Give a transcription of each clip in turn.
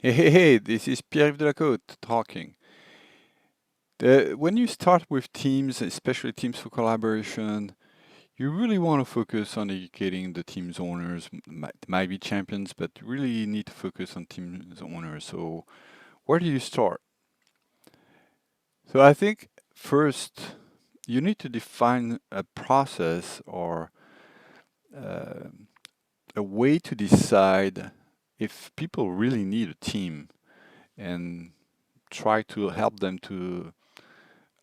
Hey, this is Pierre-Yves de la Côte talking. When you start with teams, especially teams for collaboration, you really want to focus on educating the team's owners. Might be champions, but really need to focus on team's owners. So, where do you start? So, I think first you need to define a process or uh, a way to decide if people really need a team and try to help them to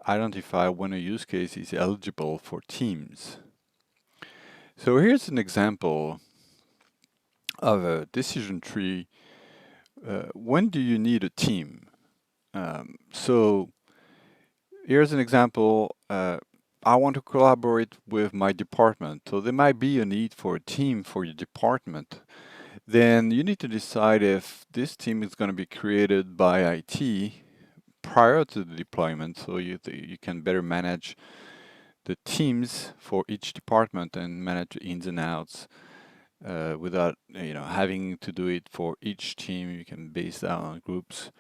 identify when a use case is eligible for teams. So here's an example of a decision tree. When do you need a team? So here's an example. I want to collaborate with my department. So there might be a need for a team for your department. Then you need to decide if this team is going to be created by IT prior to the deployment so you can better manage the teams for each department and manage the ins and outs without having to do it for each team. You can base that on groups,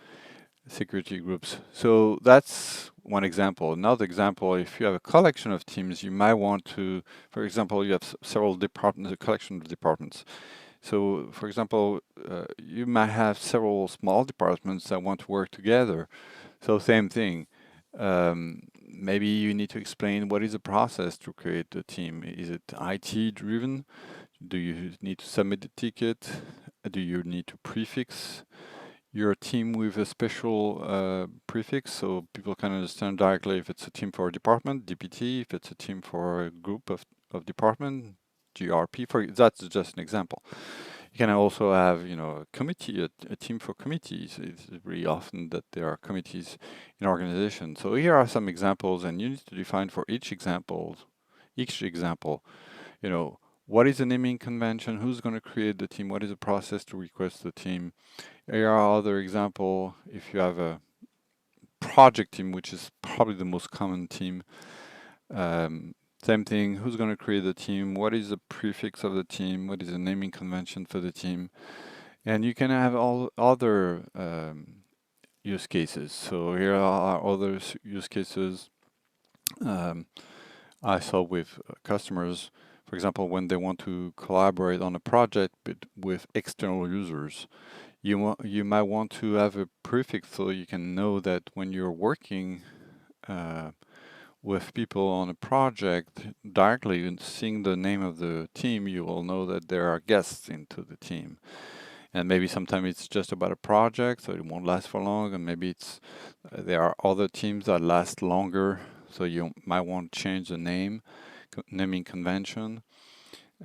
security groups. So that's one example. Another example, if you have a collection of teams, you might want to, for example, you have several departments, a collection of departments. So, for example, you might have several small departments that want to work together. So same thing. Maybe you need to explain what is the process to create the team. Is it IT driven? Do you need to submit the ticket? Do you need to prefix your team with a special prefix so people can understand directly if it's a team for a department, DPT, if it's a team for a group of department, GRP. That's just an example. You can also have, a committee, a team for committees. It's really often that there are committees in organizations. So here are some examples, and you need to define for each example, you know, what is the naming convention? Who's going to create the team? What is the process to request the team? Here are other example. If you have a project team, which is probably the most common team, um, same thing. Who's going to create the team? What is the prefix of the team? What is the naming convention for the team? And you can have all other use cases. So here are other use cases um, I saw with customers. For example, when they want to collaborate on a project with external users, you might want to have a prefix so you can know that when you're working uh, with people on a project directly and seeing the name of the team, you will know that there are guests into the team. And maybe sometimes it's just about a project, so it won't last for long. And maybe it's there are other teams that last longer, so you might want to change the naming convention.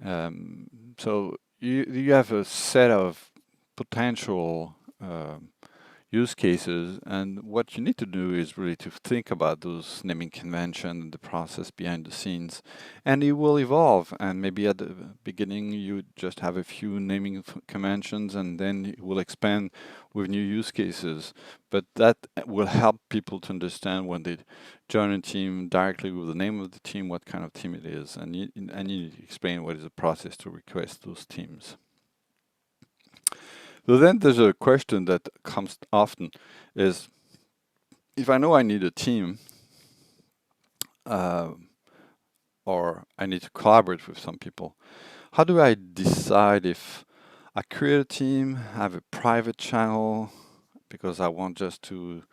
So you have a set of potential use cases, and what you need to do is really to think about those naming convention and the process behind the scenes, and it will evolve. And maybe at the beginning you just have a few naming conventions, and then it will expand with new use cases. But that will help people to understand when they join a team directly with the name of the team, what kind of team it is, and you need to explain what is the process to request those teams. So then there's a question that comes often is if I know I need a team uh, or I need to collaborate with some people, how do I decide if I create a team, have a private channel because I want just to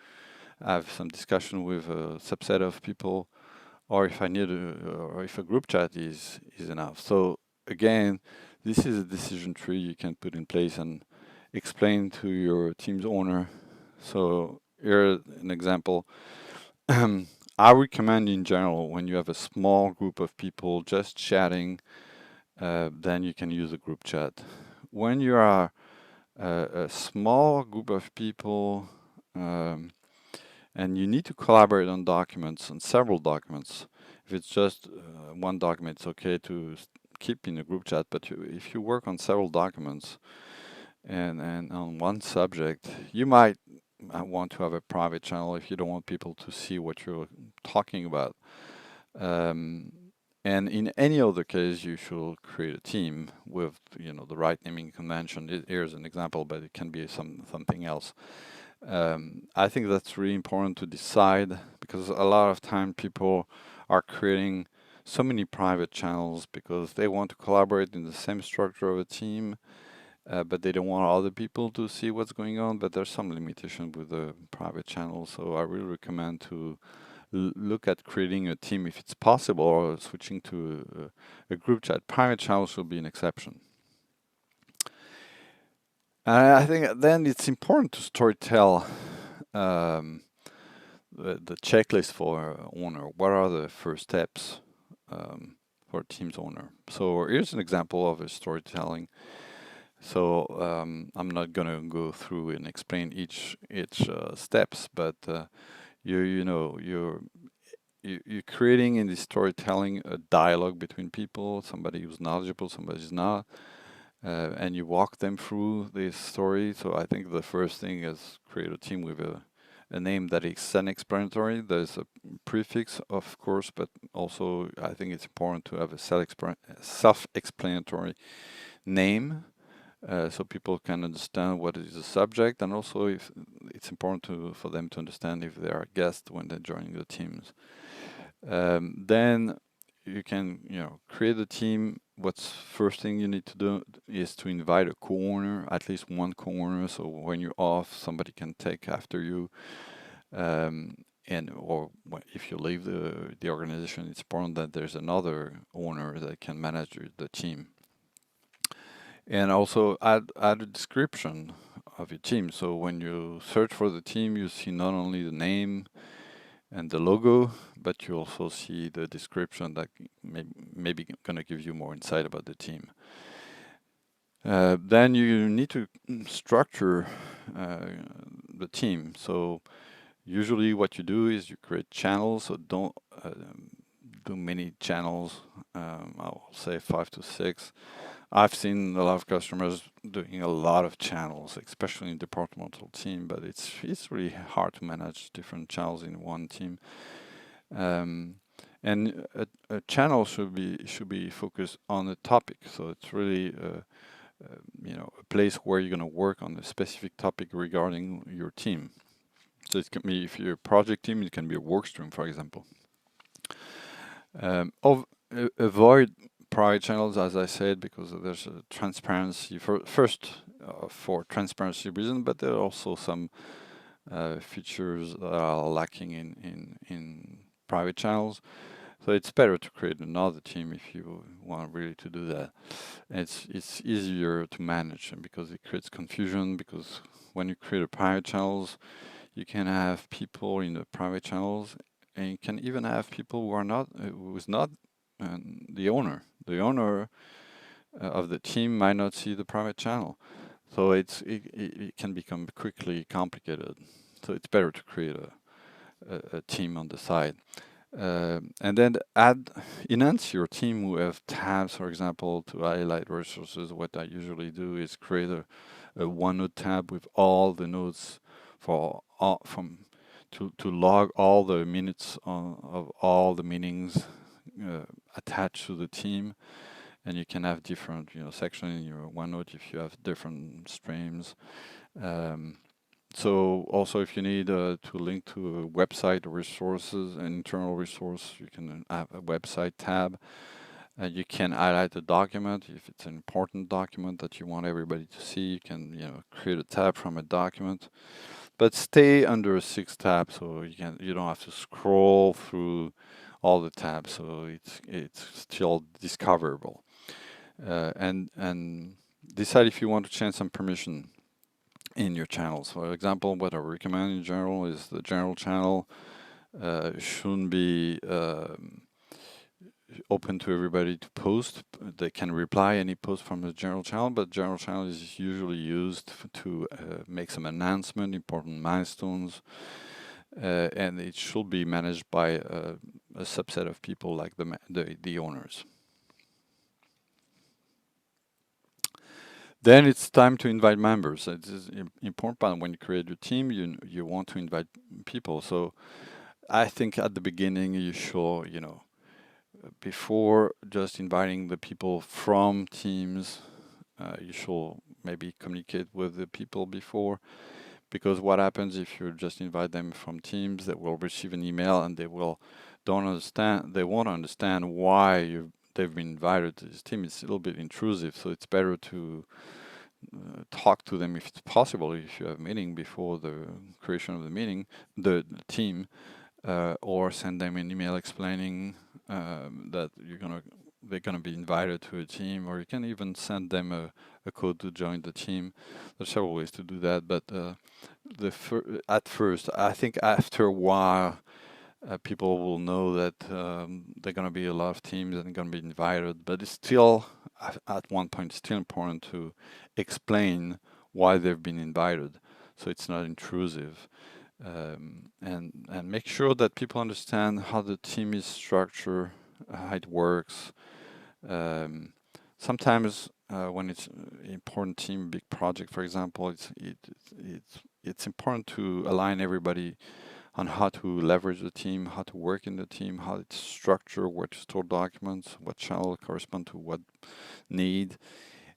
have some discussion with a subset of people, or if I need or if a group chat is enough. So again, this is a decision tree you can put in place and explain to your team's owner. So here's an example. I recommend in general when you have a small group of people just chatting, then you can use a group chat. When you are a small group of people um, and you need to collaborate on documents, on several documents, if it's just one document, it's okay to keep in a group chat. But if you work on several documents and on one subject, you might want to have a private channel if you don't want people to see what you're talking about. Um, And in any other case, you should create a team with, the right naming convention. Here's an example, but it can be something else. I think that's really important to decide, because a lot of time people are creating so many private channels because they want to collaborate in the same structure of a team, but they don't want other people to see what's going on. But there's some limitation with the private channel, so I really recommend to look at creating a team if it's possible, or switching to a group chat. Private channel should be an exception. I think then it's important to storytell um, the checklist for owner. What are the first steps for team's owner? So here's an example of a storytelling. So I'm not gonna go through and explain each steps, but you're creating in this storytelling a dialogue between people, somebody who's knowledgeable, somebody who's not, and you walk them through this story. So I think the first thing is create a team with a name that is self-explanatory. There's a prefix, of course, but also I think it's important to have a self-explanatory name, so people can understand what is the subject, and also if it's important for them to understand if they are guests when they're joining the teams. Then you can, create a team. What's first thing you need to do is to invite a co-owner, at least one co-owner, so when you're off, somebody can take after you. Or if you leave the organization, it's important that there's another owner that can manage the team. And also add a description of your team. So when you search for the team, you see not only the name and the logo, but you also see the description that maybe gonna give you more insight about the team. Then you need to structure the team. So usually what you do is you create channels. So don't do many channels. I'll say 5 to 6. I've seen a lot of customers doing a lot of channels, especially in departmental team, but it's really hard to manage different channels in one team. And a channel should be focused on a topic. So it's really a place where you're going to work on a specific topic regarding your team. So it can be, if you're a project team, it can be a work stream, for example. Avoid private channels, as I said, because there's a transparency for transparency reason, but there are also some features that are lacking in private channels. So it's better to create another team if you want really to do that. It's easier to manage, and because it creates confusion, because when you create a private channels, you can have people in the private channels, and you can even have people who's not the owner. The owner of the team might not see the private channel, so it can become quickly complicated. So it's better to create a team on the side. And then enhance your team with tabs, for example, to highlight resources. What I usually do is create a OneNote tab with all the notes to log all the minutes of all the meetings attached to the team. And you can have different sections in your OneNote if you have different streams. So also, if you need to link to a website or resources, an internal resource, you can have a website tab. You can highlight a document if it's an important document that you want everybody to see. You can create a tab from a document, but stay under 6 tabs, so you don't have to scroll through all the tabs, so it's still discoverable. And decide if you want to change some permission in your channels. For example, what I recommend in general is the general channel shouldn't be open to everybody to post. They can reply any post from the general channel, but general channel is usually used to make some announcement, important milestones, and it should be managed by a subset of people like the owners. Then it's time to invite members. It is important part when you create your team. You want to invite people. So I think at the beginning you should before just inviting the people from teams, you should maybe communicate with the people before, because what happens if you just invite them from teams, they will receive an email and they won't understand why they've been invited to this team. It's a little bit intrusive, so it's better to talk to them if it's possible, if you have a meeting before the creation of the meeting, the team, or send them an email explaining that they're gonna be invited to a team, or you can even send them a code to join the team. There's several ways to do that, but at first, I think after a while, people will know that there are gonna be a lot of teams and gonna be invited, but it's still at one point it's still important to explain why they've been invited, so it's not intrusive. And make sure that people understand how the team is structured, how it works. Sometimes when it's an important team, big project, for example, it's important to align everybody on how to leverage the team, how to work in the team, how it's structured, where to store documents, what channel correspond to what need.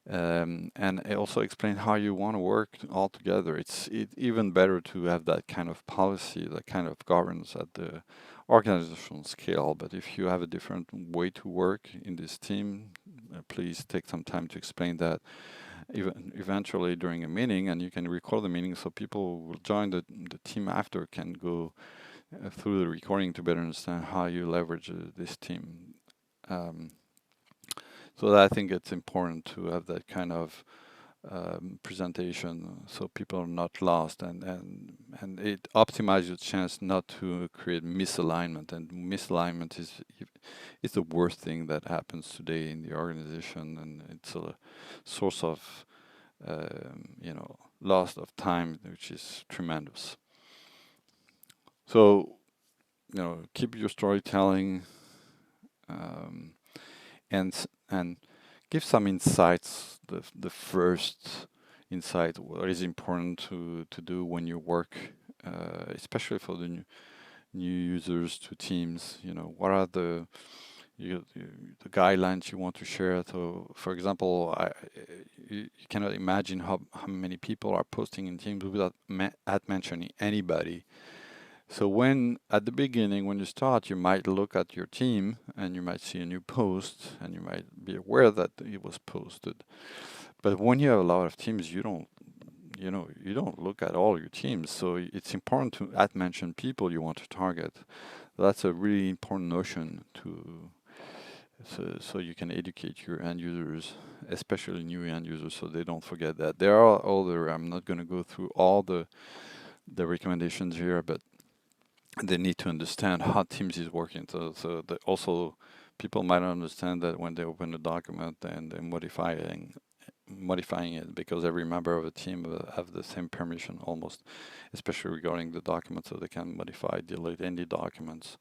And I also explain how you want to work all together. It's even better to have that kind of policy, that kind of governance at the organizational scale. But if you have a different way to work in this team, please take some time to explain that eventually during a meeting, and you can record the meeting so people who will join the team after can go through the recording to better understand how you leverage this team. So I think it's important to have that kind of presentation so people are not lost, and it optimizes your chance not to create misalignment. And misalignment is the worst thing that happens today in the organization, and it's a source of loss of time, which is tremendous. So keep your storytelling, and give some insights. The first insight, what is important to do when you work, especially for the new users to teams. What are the guidelines you want to share. So, for example, you cannot imagine how many people are posting in teams without mentioning anybody. So at the beginning, when you start, you might look at your team and you might see a new post and you might be aware that it was posted. But when you have a lot of teams, you don't look at all your teams. So it's important to mention people you want to target. That's a really important notion so you can educate your end users, especially new end users, so they don't forget that. There are other, I'm not going to go through all the recommendations here, but they need to understand how Teams is working. So also people might understand that when they open a document and they're modifying it, because every member of a team will have the same permission almost, especially regarding the document, so they can modify, delete any documents.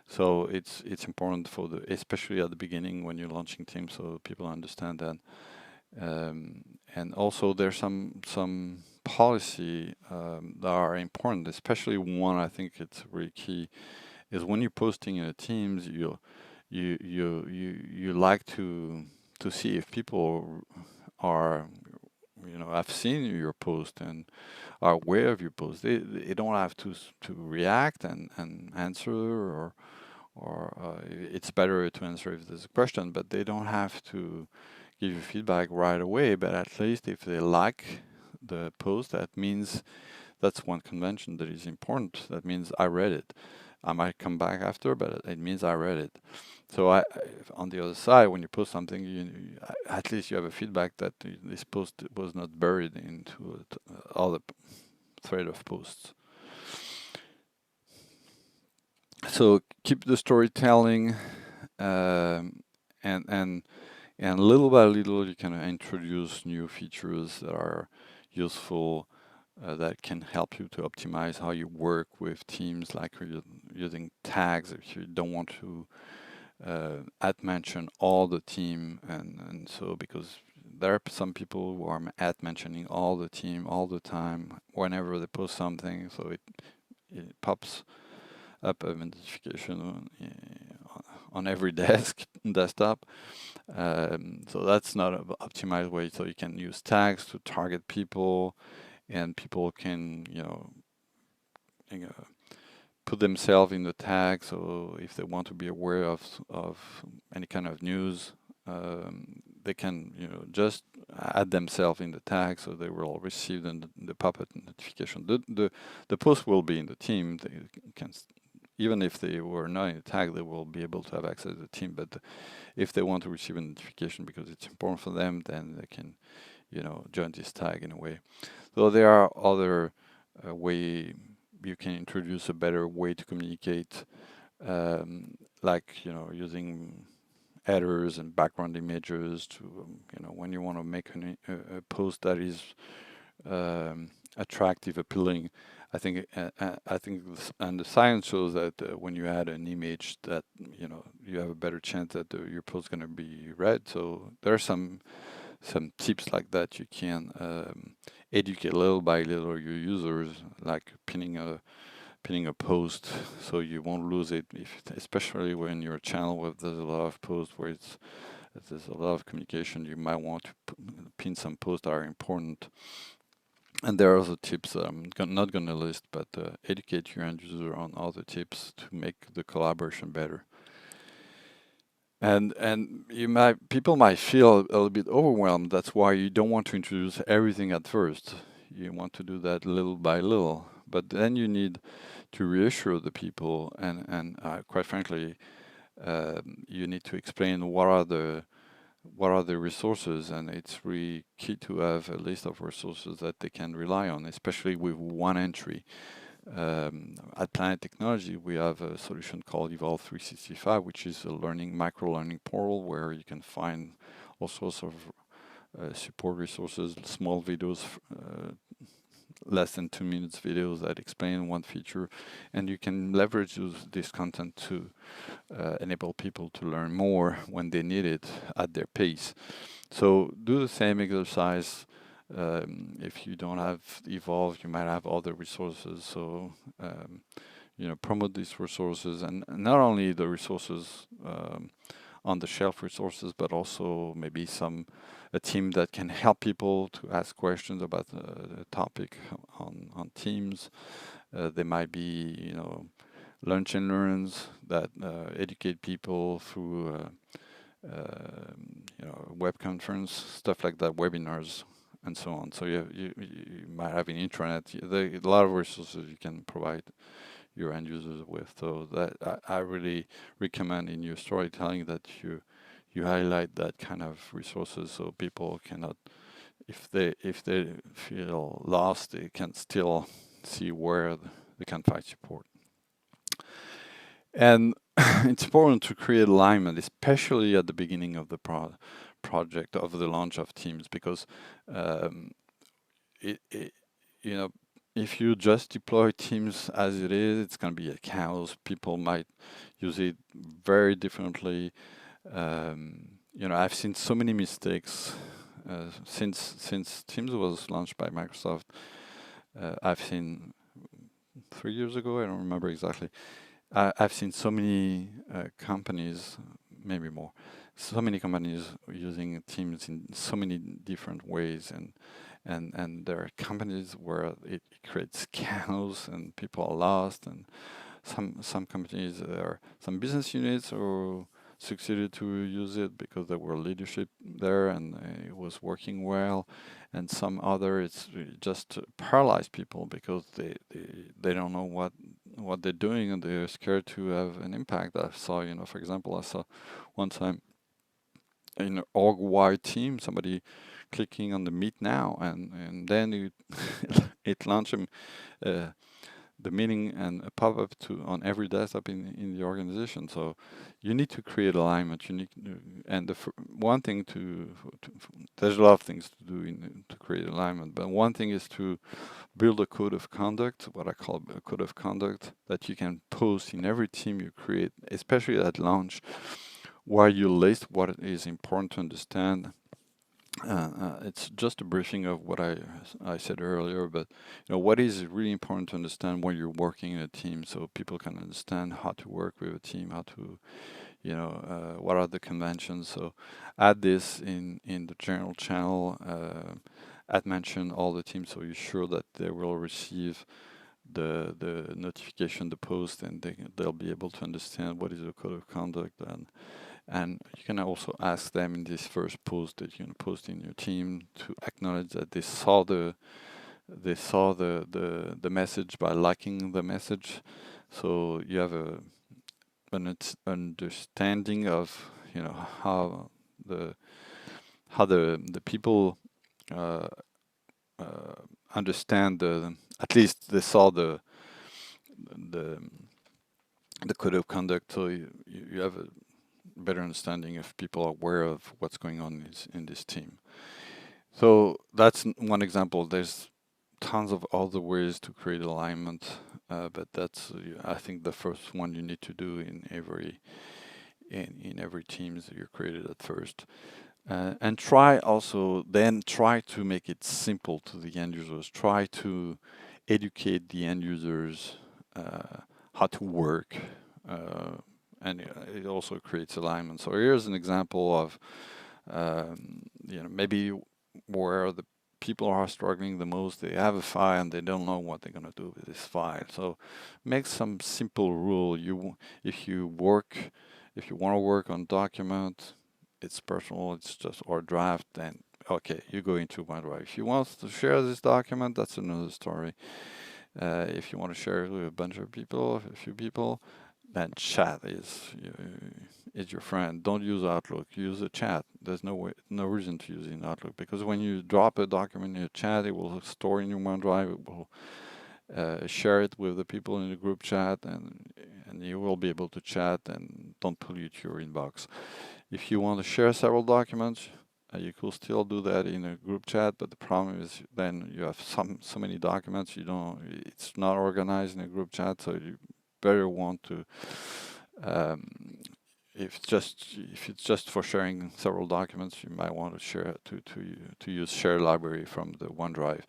So it's important especially at the beginning when you're launching Teams, so people understand that. And also there's some policy that are important, especially one I think it's really key is when you're posting in a Teams, you like to see if people are have seen your post and are aware of your post. They don't have to react and answer, or it's better to answer if there's a question, but they don't have to give you feedback right away. But at least if they like the post, that means that's one convention that is important. That means I read it. I might come back after, but it means I read it. So on the other side, when you post something, at least you have a feedback that this post was not buried into other thread of posts. So keep the storytelling, and little by little you can introduce new features that are useful, that can help you to optimize how you work with teams, like using tags if you don't want to mention all the team, and so because there are some people who are mentioning all the team all the time whenever they post something, so it pops up a notification on every desktop. So that's not an optimized way. So you can use tags to target people, and people can, you know, put themselves in the tag. So if they want to be aware of any kind of news, they can, just add themselves in the tag, so they will receive the pop-up notification. The post will be in the team. They can, even if they were not in the tag, they will be able to have access to the team. But if they want to receive a notification because it's important for them, then they can, join this tag in a way. So there are other way you can introduce a better way to communicate, like using headers and background images to when you want to make a post that is attractive, appealing. I think and the science shows that when you add an image, that you have a better chance that your post is going to be read. So there are some tips like that you can educate little by little your users, like pinning a post so you won't lose it, especially when you're a channel where there's a lot of posts where there's a lot of communication. You might want to pin some posts that are important. And there are also tips that I'm not going to list, but educate your end user on other tips to make the collaboration better. And people might feel a little bit overwhelmed. That's why you don't want to introduce everything at first. You want to do that little by little. But then you need to reassure the people, and quite frankly, you need to explain what are the resources, and it's really key to have a list of resources that they can rely on, especially with one entry. At Planet Technology, we have a solution called Evolve 365, which is a micro-learning portal where you can find all sorts of support resources, small videos, less than 2 minutes videos that explain one feature, and you can leverage this content to enable people to learn more when they need it at their pace. So do the same exercise. If you don't have Evolve, you might have other resources. So promote these resources, and not only the resources on the shelf resources, but also maybe a team that can help people to ask questions about the topic on Teams. There might be lunch and learns that educate people through web conference, stuff like that, webinars, and so on. So you might have an intranet. There are a lot of resources you can provide your end users with. So that I really recommend in your storytelling that you highlight that kind of resources, so people cannot, if they feel lost, they can still see where they can find support. And it's important to create alignment, especially at the beginning of the project, of the launch of Teams, because if you just deploy Teams as it is, it's going to be a chaos. People might use it very differently. I've seen so many mistakes since Teams was launched by Microsoft. I've seen 3 years ago, I don't remember exactly. I've seen so many companies, maybe more, so many companies using Teams in so many different ways, and there are companies where it creates chaos and people are lost, and some companies, some business units or succeeded to use it because there were leadership there and it was working well, and some other it's just paralyzed people because they don't know what they're doing, and they're scared to have an impact. I saw, for example, I saw one time in an org-wide team somebody clicking on the Meet Now, and then it launched the meeting and a pop-up on every desktop in the organization. So you need to create alignment. And one thing there's a lot of things to do to create alignment, but one thing is to build a code of conduct, what I call a code of conduct, that you can post in every team you create, especially at launch, where you list what is important to understand. It's just a briefing of what I said earlier, but what is really important to understand when you're working in a team, so people can understand how to work with a team, how to what are the conventions. So add this in the general channel. Add mention all the teams, so you're sure that they will receive the notification, the post, and they'll be able to understand what is the code of conduct. And you can also ask them in this first post that you're gonna post in your team to acknowledge that they saw the message by liking the message. So you have an understanding of how the the people uh, uh, understand at least they saw the the code of conduct, so you have a better understanding if people are aware of what's going on in this team. So that's one example. There's tons of other ways to create alignment, but that's I think the first one you need to do in every team that you're created at first. And try to make it simple to the end users. Try to educate the end users how to work, and it also creates alignment. So here's an example of maybe where the people are struggling the most. They have a file and they don't know what they're gonna do with this file. So make some simple rule. If you want to work on document, it's personal, it's just or draft, then okay, you go into OneDrive. If you want to share this document, that's another story. If you want to share it with a bunch of people, a few people, then chat is your friend. Don't use Outlook. Use a chat. There's no reason to use it in Outlook, because when you drop a document in a chat, it will store in your OneDrive. It will share it with the people in the group chat, and you will be able to chat and don't pollute your inbox. If you want to share several documents, you could still do that in a group chat, but the problem is then you have so many documents, it's not organized in a group chat, so you better want to um, if it's just for sharing several documents, you might want to share to use share library from the OneDrive.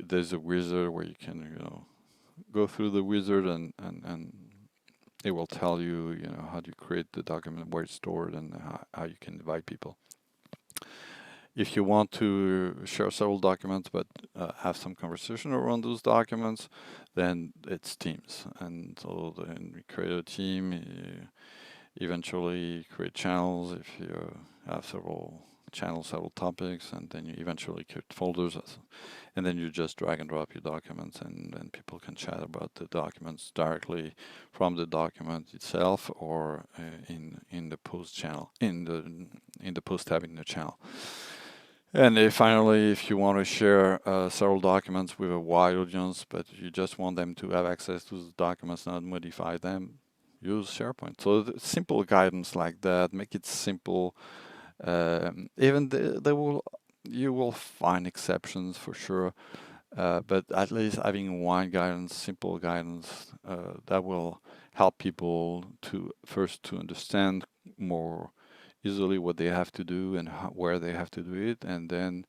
There's a wizard where you can go through the wizard, and it will tell you how to create the document, where it's stored, and how you can invite people. If you want to share several documents but have some conversation around those documents, then it's teams. And so then we create a team. You eventually create channels if you have several channels, several topics, and then you eventually create folders, and then you just drag and drop your documents, and then people can chat about the documents directly from the document itself, or in the post channel, in the post tab in the channel. And finally, if you want to share several documents with a wide audience, but you just want them to have access to the documents, not modify them, use SharePoint. So simple guidance like that, make it simple. Even you will find exceptions for sure, but at least having one guidance, simple guidance, that will help people to understand more easily what they have to do and where they have to do it, and then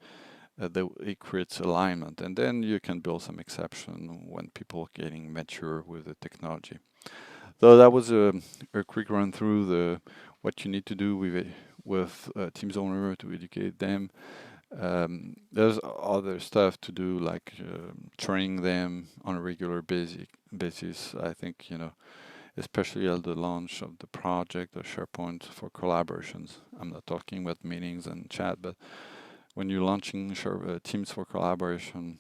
it creates alignment, and then you can build some exception when people are getting mature with the technology. So that was a quick run through what you need to do with Teams owner to educate them. There's other stuff to do, like training them on a regular basis. I think especially at the launch of the project or SharePoint for collaborations. I'm not talking about meetings and chat, but when you're launching Teams for collaboration,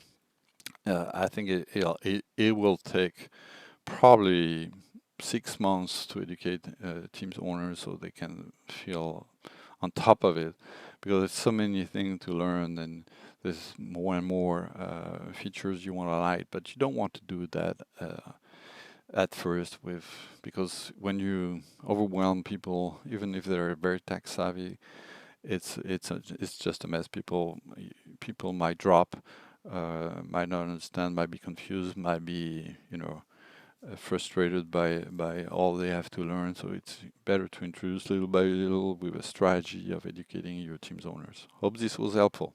I think it will take probably 6 months to educate Teams owners so they can feel on top of it, because there's so many things to learn, and there's more and more features you want to highlight, but you don't want to do that at first because when you overwhelm people, even if they're very tech savvy, it's just a mess. People might drop, might not understand, might be confused, might be frustrated by all they have to learn. So it's better to introduce little by little with a strategy of educating your team's owners. Hope this was helpful.